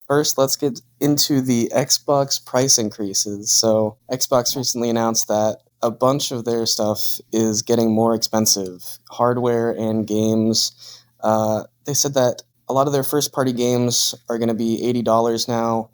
First, let's get into the Xbox price increases. So, Xbox recently announced that a bunch of their stuff is getting more expensive, hardware and games. They said that a lot of their first party games are going to be $80 now.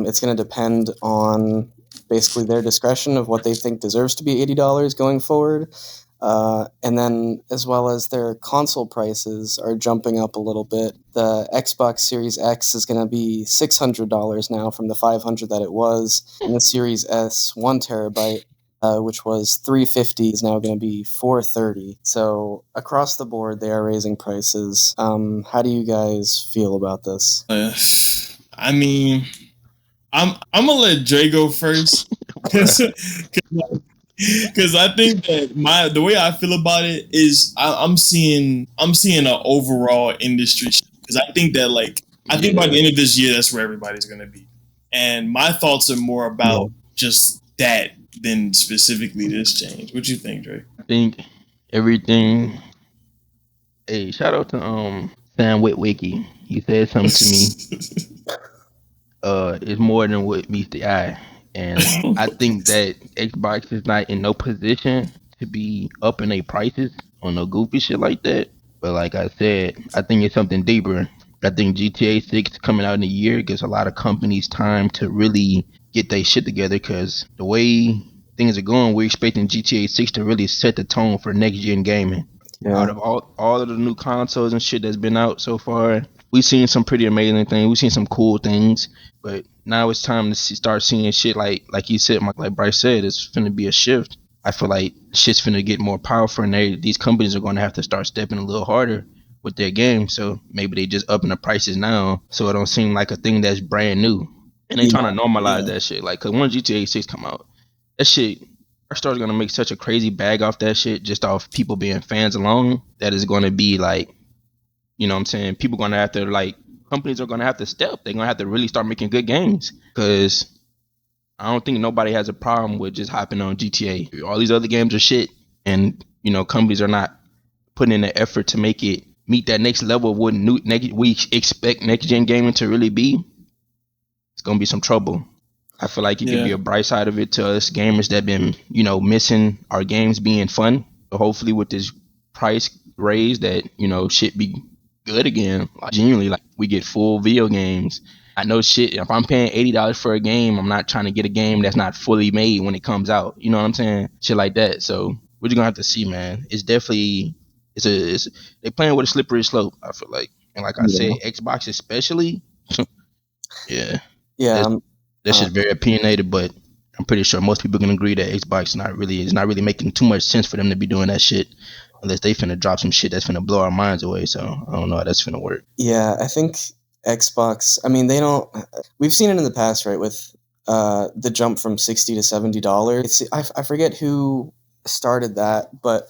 It's going to depend on basically their discretion of what they think deserves to be $80 going forward. And then, as well as their console prices are jumping up a little bit. The Xbox Series X is going to be $600 now from the $500 that it was, and the Series S 1 TB, which was $350, is now going to be $430. So across the board, they are raising prices. How do you guys feel about this? I mean, I'm gonna let Dre go first because I think that the way I feel about it is I'm seeing an overall industry because I think that I think by the end of this year that's where everybody's gonna be, and my thoughts are more about just that than specifically this change. What you think, Dre? I think everything. Hey, shout out to Sam Witwicky. He said something to me. It's more than what meets the eye. And I think that Xbox is not in no position to be upping their prices on no goofy shit like that. But like I said, I think it's something deeper. I think GTA 6 coming out in a year gives a lot of companies time to really get their shit together because the way things are going, we're expecting GTA 6 to really set the tone for next gen gaming. Yeah. Out of all of the new consoles and shit that's been out so far, we've seen some pretty amazing things. We've seen some cool things, but now it's time to start seeing shit like you said, like Bryce said, it's finna be a shift. I feel like shit's finna get more powerful, and these companies are going to have to start stepping a little harder with their games. So maybe they just upping the prices now, so it don't seem like a thing that's brand new. And they trying to normalize that shit. Like, cause when GTA 6 come out, that shit, Rockstar's gonna make such a crazy bag off that shit, just off people being fans alone, that is gonna be like, you know what I'm saying? People gonna have to companies are gonna have to step. They're gonna have to really start making good games because I don't think nobody has a problem with just hopping on GTA. All these other games are shit, and companies are not putting in the effort to make it meet that next level of what we expect next gen gaming to really be. It's gonna be some trouble. I feel like it could be a bright side of it to us gamers that been missing our games being fun. But hopefully with this price raise, that shit be good again. Genuinely, we get full video games. I know shit. If I'm paying $80 for a game, I'm not trying to get a game that's not fully made when it comes out. You know what I'm saying? Shit like that. So we're just gonna have to see, man. It's definitely they playing with a slippery slope. I feel like, and like I said, Xbox especially. Yeah. That's just very opinionated, but I'm pretty sure most people can agree that Xbox is not really making too much sense for them to be doing that shit unless they finna drop some shit that's finna blow our minds away. So I don't know how that's finna work. Yeah, I think Xbox, I mean, we've seen it in the past, right, with the jump from $60 to $70. I forget who started that, but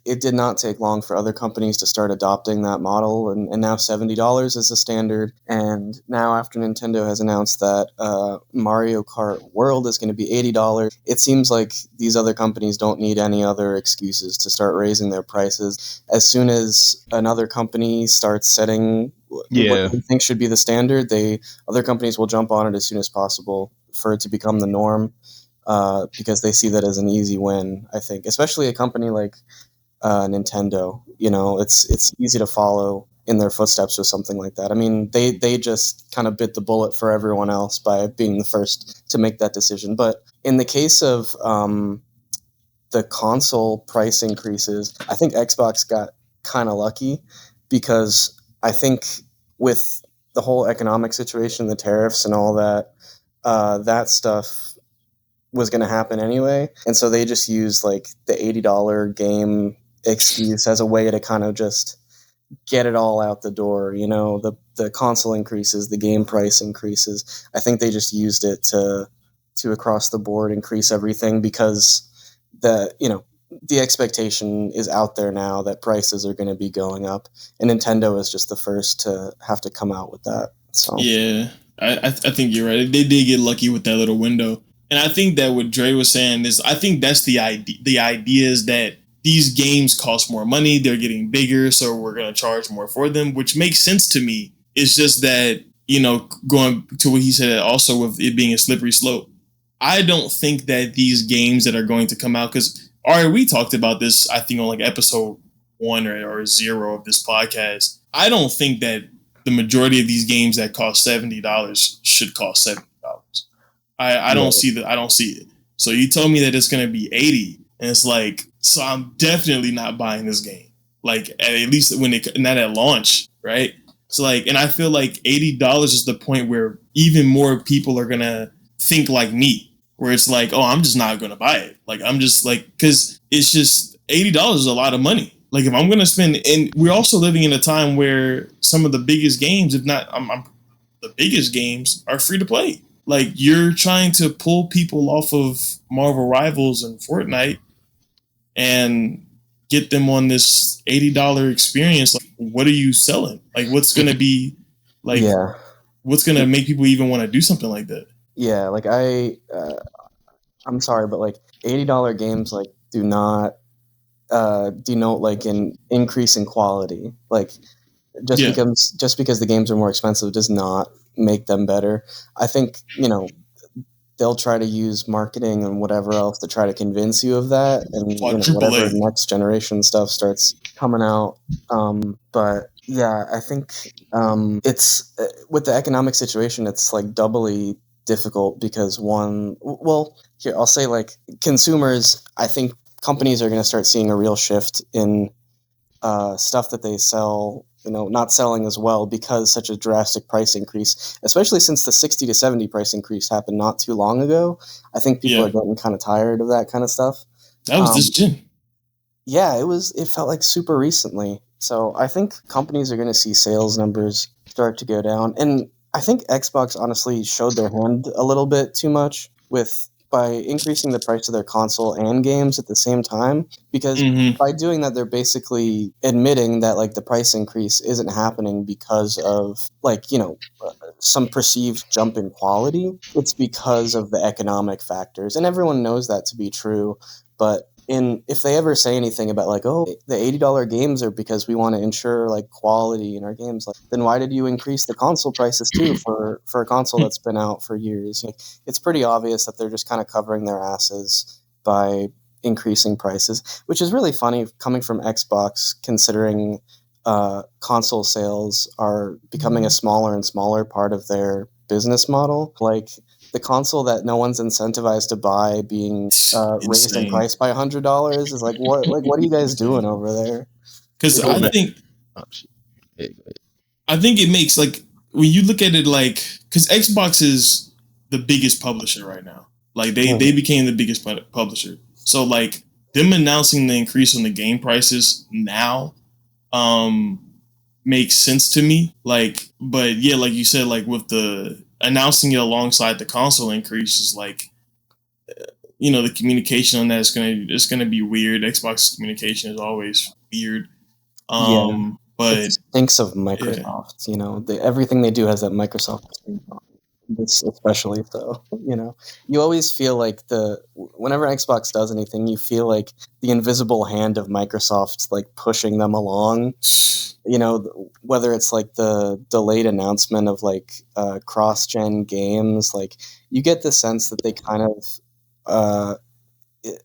it did not take long for other companies to start adopting that model, and now $70 is the standard. And now after Nintendo has announced that Mario Kart World is going to be $80, it seems like these other companies don't need any other excuses to start raising their prices. As soon as another company starts setting what they think should be the standard, other companies will jump on it as soon as possible for it to become the norm. Because they see that as an easy win, I think, especially a company like Nintendo. It's easy to follow in their footsteps with something like that. I mean, they just kind of bit the bullet for everyone else by being the first to make that decision. But in the case of the console price increases, I think Xbox got kind of lucky because I think with the whole economic situation, the tariffs and all that, that stuff was going to happen anyway, and so they just used the $80 game excuse as a way to kind of just get it all out the door. The console increases, the game price increases. I think they just used it to across the board increase everything because the expectation is out there now that prices are going to be going up, and Nintendo is just the first to have to come out with that. So yeah, I think you're right. They did get lucky with that little window. And I think that what Dre was saying is, I think that's the idea. The idea is that these games cost more money. They're getting bigger, so we're going to charge more for them, which makes sense to me. It's just that going to what he said also with it being a slippery slope. I don't think that these games that are going to come out, because we talked about this, I think on like episode 1 or 0 of this podcast. I don't think that the majority of these games that cost $70 should cost $70. I don't see that. I don't see it. So you told me that it's going to be 80, and it's like, so I'm definitely not buying this game. Like at least not at launch, right? So like, and I feel like $80 is the point where even more people are gonna think like me, where it's like, oh, I'm just not gonna buy it. Like I'm just like, because it's just $80 is a lot of money. Like if I'm gonna spend, and we're also living in a time where some of the biggest games, if not the biggest games, are free to play. Like you're trying to pull people off of Marvel Rivals and Fortnite and get them on this $80 experience. Like, what are you selling? Like, what's going to be like, what's going to make people even want to do something like that? Yeah. Like I'm sorry, but like $80 games, like do not denote like an increase in quality. Like just because the games are more expensive does not make them better. I think, they'll try to use marketing and whatever else to try to convince you of that, and whatever next generation stuff starts coming out. But yeah, I think it's with the economic situation, it's like doubly difficult because I'll say like consumers. I think companies are going to start seeing a real shift in stuff that they sell, not selling as well because such a drastic price increase, especially since the 60 to 70 price increase happened not too long ago. I think people are getting kind of tired of that kind of stuff. That was this gen. Yeah, it felt like super recently. So I think companies are going to see sales numbers start to go down. And I think Xbox honestly showed their hand a little bit too much by increasing the price of their console and games at the same time, because by doing that, they're basically admitting that like the price increase isn't happening because of like, some perceived jump in quality. It's because of the economic factors, and everyone knows that to be true. But if they ever say anything about like, oh, the $80 games are because we want to ensure like quality in our games, like, then why did you increase the console prices too for a console that's been out for years? It's pretty obvious that they're just kind of covering their asses by increasing prices, which is really funny coming from Xbox, considering console sales are becoming a smaller and smaller part of their business model. Like the console that no one's incentivized to buy being raised in price by $100 is like, what are you guys doing over there? Because I think it makes, like, when you look at it, like, because Xbox is the biggest publisher right now. Like they became the biggest publisher. So like them announcing the increase on the game prices now makes sense to me. Like, but yeah, like you said, like with the announcing it alongside the console increase is like, the communication on that is gonna be weird. Xbox communication is always weird. But it stinks of Microsoft. Everything they do has that Microsoft. This especially so. You always feel like whenever Xbox does anything, you feel like the invisible hand of Microsoft like pushing them along. Whether it's like the delayed announcement of like cross-gen games, like you get the sense that they kind of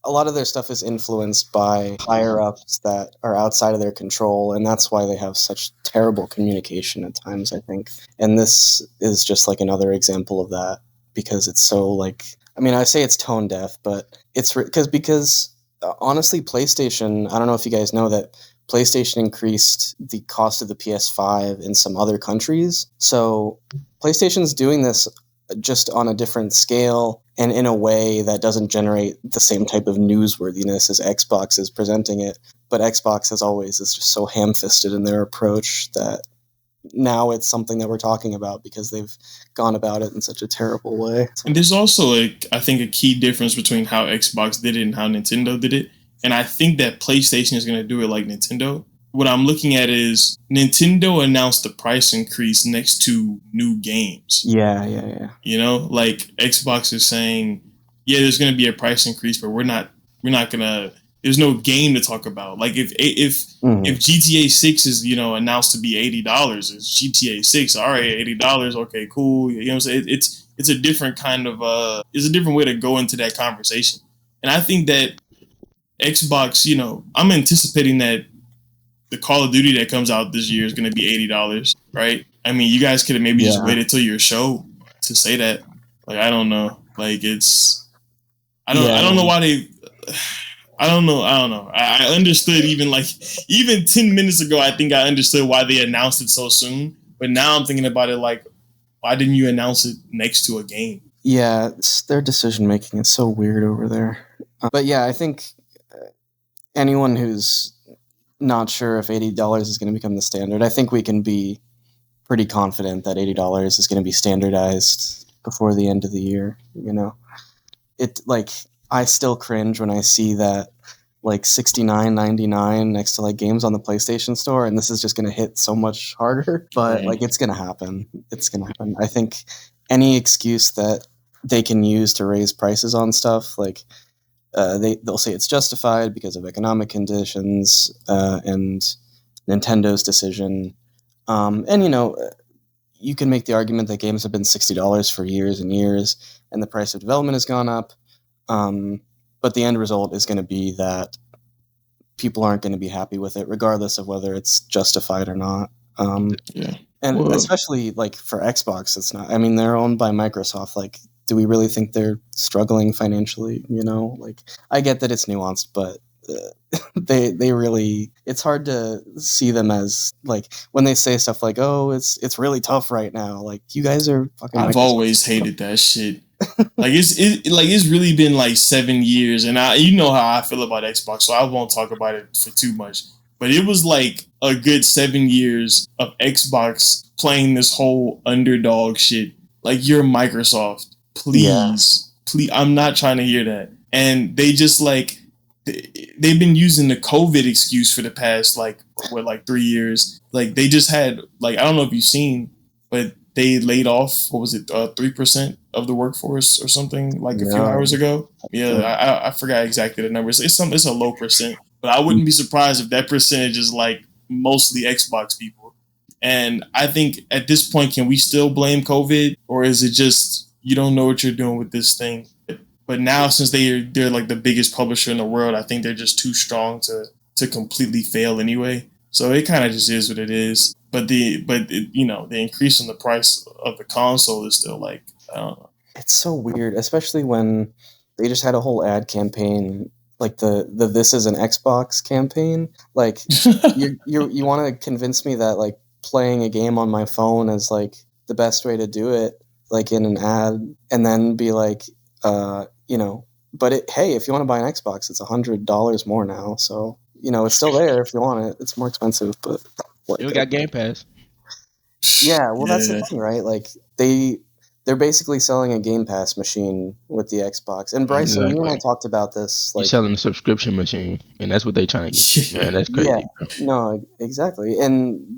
a lot of their stuff is influenced by higher-ups that are outside of their control, and that's why they have such terrible communication at times, I think. And this is just like another example of that, because it's so like, I mean, I say it's tone deaf, but it's because honestly, PlayStation, I don't know if you guys know that PlayStation increased the cost of the PS5 in some other countries. So PlayStation's doing this just on a different scale and in a way that doesn't generate the same type of newsworthiness as Xbox is presenting it. But Xbox, as always, is just so ham-fisted in their approach that now it's something that we're talking about because they've gone about it in such a terrible way. And there's also, I think, a key difference between how Xbox did it and how Nintendo did it. And I think that PlayStation is going to do it like Nintendo. What I'm looking at is Nintendo announced the price increase next to new games. Yeah. Like Xbox is saying, yeah, there's going to be a price increase, but we're not going to, there's no game to talk about. Like if GTA 6 is announced to be $80, it's GTA 6. All right, $80. Okay, cool. You know what I'm saying? It's a different kind of it's a different way to go into that conversation. And I think that Xbox, I'm anticipating that the Call of Duty that comes out this year is going to be $80, right? I mean, you guys could have maybe just waited till your show to say that. Like, I don't know. Like, I don't know why they. I don't know. I understood even 10 minutes ago. I think I understood why they announced it so soon. But now I'm thinking about it like, why didn't you announce it next to a game? Yeah, their decision making is so weird over there. But yeah, I think anyone who's not sure if $80 is going to become the standard, I think we can be pretty confident that $80 is going to be standardized before the end of the year. I still cringe when I see that like $69.99 next to like games on the PlayStation Store, and this is just going to hit so much harder. But like, it's going to happen. It's going to happen. I think any excuse that they can use to raise prices on stuff, like they'll say it's justified because of economic conditions and Nintendo's decision. You can make the argument that games have been $60 for years and years, and the price of development has gone up. But the end result is going to be that people aren't going to be happy with it, regardless of whether it's justified or not. And especially like for Xbox, it's not. I mean, they're owned by Microsoft. Like, do we really think they're struggling financially? Like, I get that it's nuanced, but they really, it's hard to see them as like when they say stuff like, "Oh, it's really tough right now." Like, you guys are fucking. I've always hated that shit. Like it's really been like 7 years, and how I feel about Xbox, so I won't talk about it for too much. But it was like a good 7 years of Xbox playing this whole underdog shit. Like, you're Microsoft, please. I'm not trying to hear that. And they just like they've been using the COVID excuse for the past 3 years. Like, they just had I don't know if you've seen, but they laid off, what was it, 3% of the workforce or something a few hours ago. Yeah, I forgot exactly the numbers. It's a low percent, but I wouldn't be surprised if that percentage is mostly Xbox people. And I think at this point, can we still blame COVID, or is it just you don't know what you're doing with this thing? But now, since they're like the biggest publisher in the world, I think they're just too strong to completely fail anyway. So it kind of just is what it is. But the increase in the price of the console is still I don't know. It's so weird, especially when they just had a whole ad campaign, like the "This is an Xbox" campaign. Like, you want to convince me that like playing a game on my phone is like the best way to do it, like in an ad, and then be like, But hey, if you want to buy an Xbox, it's $100 more now. So it's still there if you want it. It's more expensive, but. We got Game Pass. Yeah, well, that's the thing, right? Like, they're basically selling a Game Pass machine with the Xbox. And Bryson, you and I talked about this. You're selling a subscription machine, and that's what they're trying to get. Man, that's crazy. Yeah, no, exactly.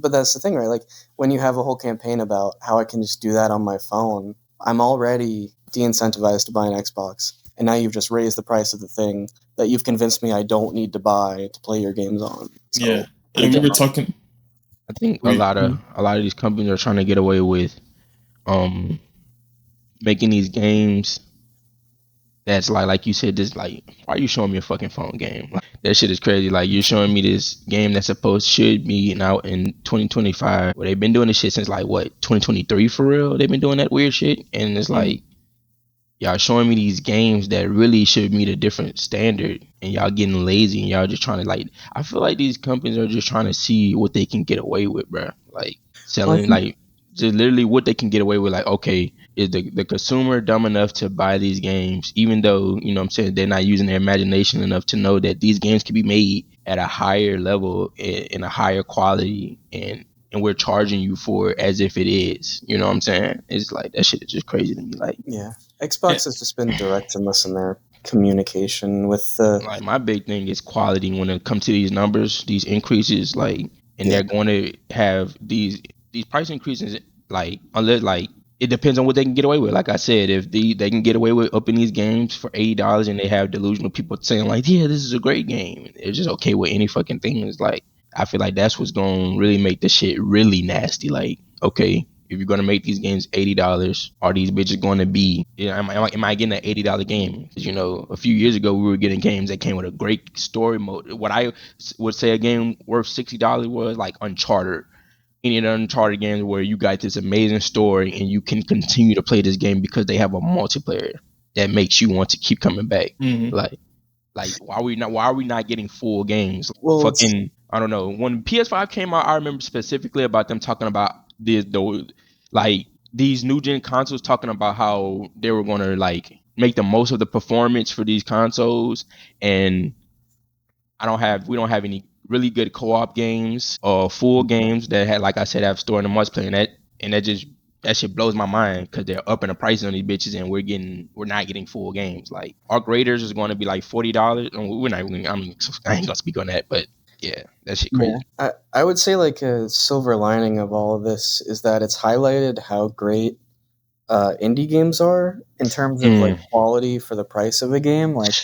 But that's the thing, right? Like, when you have a whole campaign about how I can just do that on my phone, I'm already de-incentivized to buy an Xbox. And now you've just raised the price of the thing that you've convinced me I don't need to buy to play your games on. So, yeah, and we were talking. I think a lot of these companies are trying to get away with making these games that's like you said, this why are you showing me a fucking phone game? Like, that shit is crazy. Like, you're showing me this game that should be out in 2025. Well, they've been doing this shit since 2023 for real. They've been doing that weird shit, and it's like y'all showing me these games that really should meet a different standard, and y'all getting lazy, and y'all just trying to I feel like these companies are just trying to see what they can get away with, bro. Like, selling just literally what they can get away with. Like, okay, is the consumer dumb enough to buy these games, even though what I'm saying, they're not using their imagination enough to know that these games can be made at a higher level in a higher quality, and we're charging you for it as if it is. You know what I'm saying? It's like, that shit is just crazy to me. Like, yeah. Xbox has just been directionless in their communication with the. Like, my big thing is quality when it comes to these numbers, these increases. They're going to have these price increases. Unless it depends on what they can get away with. Like I said, if they can get away with upping these games for $80 and they have delusional people saying like, yeah, this is a great game, they're just okay with any fucking thing. It's like, I feel like that's what's gonna really make the shit really nasty. Like, okay, if you're gonna make these games $80, are these bitches going to be? Yeah, am I getting an $80 game? Because a few years ago we were getting games that came with a great story mode. What I would say a game worth $60 was like Uncharted. Any of the Uncharted games where you got this amazing story and you can continue to play this game because they have a multiplayer that makes you want to keep coming back. Mhm. Like why are we not getting full games? Well, Fucking, I don't know. When PS5 came out, I remember specifically about them talking about these new gen consoles, talking about how they were gonna like make the most of the performance for these consoles, and we don't have any really good co-op games or full games that had, like I said, have story and multiplayer, that shit blows my mind because they're upping the prices on these bitches and we're not getting full games. Like Arc Raiders is going to be like $40. We're not. I mean, I ain't gonna speak on that, but yeah, that shit crazy. I would say like a silver lining of all of this is that it's highlighted how great indie games are in terms of like quality for the price of a game. Like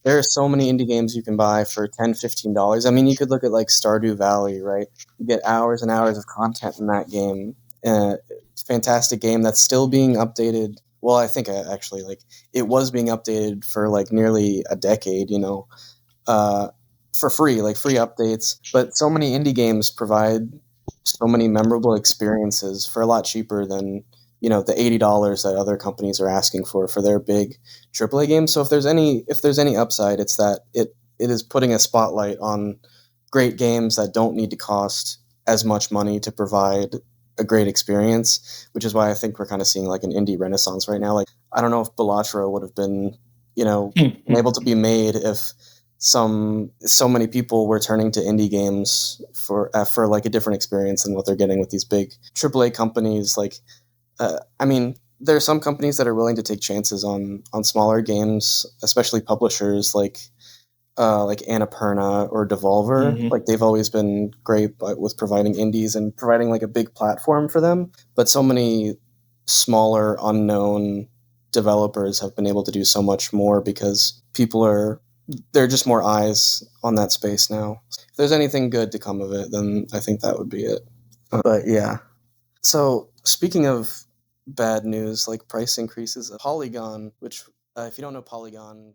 there are so many indie games you can buy for $10-15. I mean, you could look at like Stardew Valley, right? You get hours and hours of content in that game. It's a fantastic game that's still being updated. Well, I think actually like it was being updated for like nearly a decade, for free, like free updates. But so many indie games provide so many memorable experiences for a lot cheaper than the $80 that other companies are asking for their big AAA games. So if there's any upside, it's that it is putting a spotlight on great games that don't need to cost as much money to provide a great experience, which is why I think we're kind of seeing like an indie renaissance right now. Like I don't know if Balatro would have been able to be made if so many people were turning to indie games for like a different experience than what they're getting with these big AAA companies. Like I mean, there are some companies that are willing to take chances on smaller games, especially publishers like Annapurna or Devolver. Mhm. Like they've always been great with providing indies and providing like a big platform for them. But so many smaller, unknown developers have been able to do so much more because there are just more eyes on that space now. If there's anything good to come of it, then I think that would be it. But yeah. So speaking of bad news, like price increases, Polygon, which if you don't know Polygon,